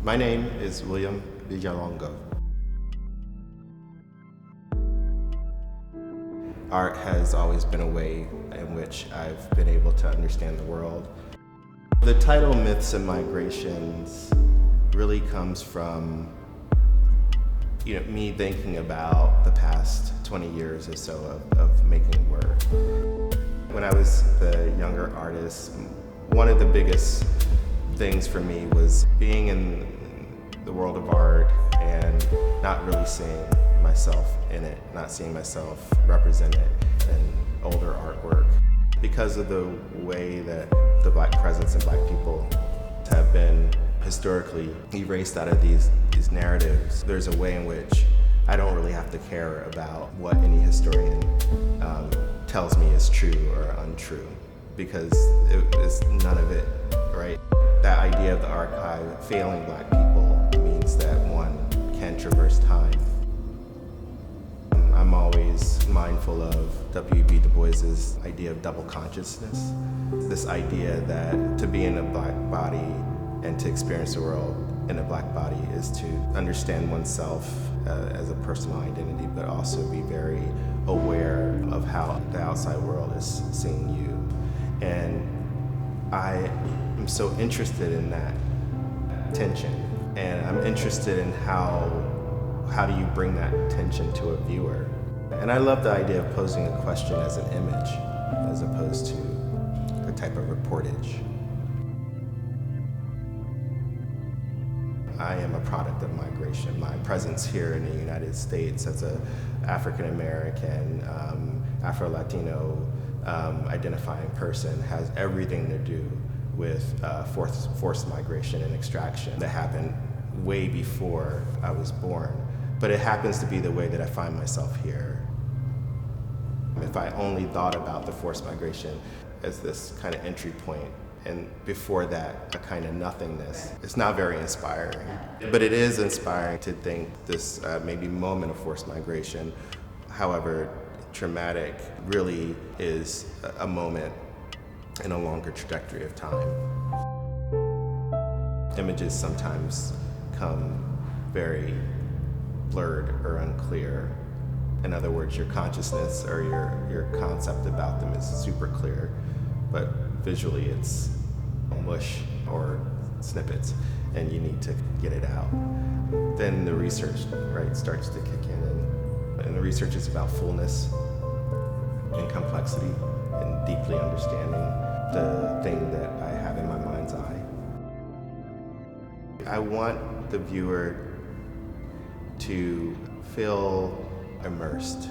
My name is William Villalongo. Art has always been a way in which I've been able to understand the world. The title Myths and Migrations really comes from me thinking about the past 20 years or so of making work. When I was the younger artist, one of the biggest things for me was being in the world of art and not really seeing myself in it, not seeing myself represented in older artwork. Because of the way that the Black presence and Black people have been historically erased out of these narratives, there's a way in which I don't really have to care about what any historian tells me is true or untrue, because it's none of it, right? That idea of the archive failing Black people means that one can traverse time. I'm always mindful of W.B. Du Bois's idea of double consciousness. This idea that to be in a Black body and to experience the world in a Black body is to understand oneself as a personal identity, but also be very aware of how the outside world is seeing you. And I am so interested in that tension, and I'm interested in how do you bring that tension to a viewer. And I love the idea of posing a question as an image as opposed to a type of reportage. I am a product of migration. My presence here in the United States as an African American, Afro-Latino identifying person has everything to do with forced migration and extraction that happened way before I was born. But it happens to be the way that I find myself here. If I only thought about the forced migration as this kind of entry point, and before that, a kind of nothingness, it's not very inspiring. But it is inspiring to think this maybe moment of forced migration, however traumatic, really is a moment in a longer trajectory of time. Images sometimes come very blurred or unclear. In other words, your consciousness or your concept about them is super clear, but visually it's mush or snippets, and you need to get it out. Then the research, right, starts to kick in, and the research is about fullness and complexity and deeply understanding the thing that I have in my mind's eye. I want the viewer to feel immersed,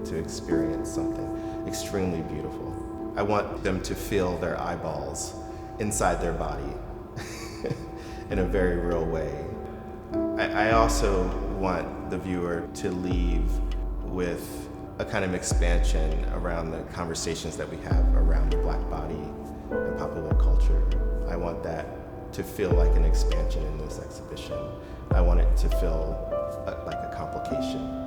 to experience something extremely beautiful. I want them to feel their eyeballs inside their body in a very real way. I also want the viewer to leave with a kind of expansion around the conversations that we have around the Black body and popular culture. I want that to feel like an expansion in this exhibition. I want it to feel like a complication.